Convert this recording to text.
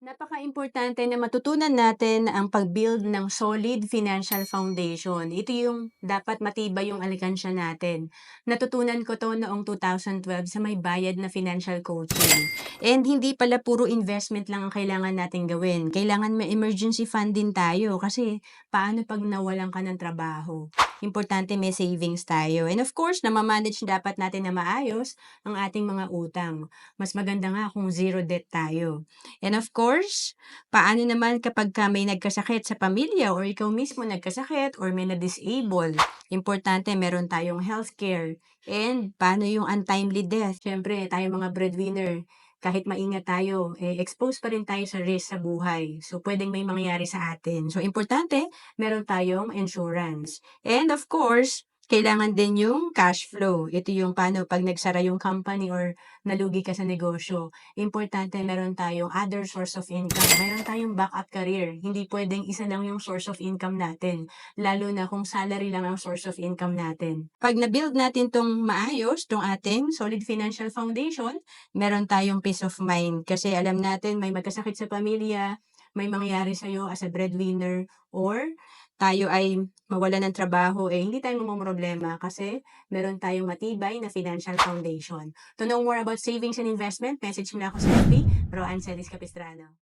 Napaka-importante na matutunan natin ang pag-build ng solid financial foundation. Ito yung dapat matibay yung alikansya natin. Natutunan ko 'to noong 2012 sa may bayad na financial coaching. And hindi pala puro investment lang ang kailangan nating gawin. Kailangan may emergency fund din tayo kasi paano 'pag nawalan ka ng trabaho? Importante may savings tayo. And of course, nama-manage dapat natin na maayos ang ating mga utang. Mas maganda nga kung zero debt tayo. And of course, paano naman kapagka may nagkasakit sa pamilya or ikaw mismo nagkasakit or may na-disable? Importante meron tayong healthcare. And paano yung untimely death? Siyempre, tayo mga breadwinner, kahit maingat tayo, exposed pa rin tayo sa risk sa buhay. So, pwedeng may mangyayari sa atin. So, importante, meron tayong insurance. And of course, kailangan din yung cash flow. Ito yung paano pag nagsara yung company or nalugi ka sa negosyo. Importante meron tayong other source of income. Meron tayong backup career. Hindi pwedeng isa lang yung source of income natin. Lalo na kung salary lang ang source of income natin. Pag na-build natin tong maayos, tong ating solid financial foundation, meron tayong peace of mind. Kasi alam natin may magkasakit sa pamilya, may mangyayari sa'yo as a breadwinner, or tayo ay mawala ng trabaho, hindi tayo mamomroblema kasi meron tayong matibay na financial foundation. To know more about savings and investment, message mo na ako sa FB, Roan Celis Capistrano.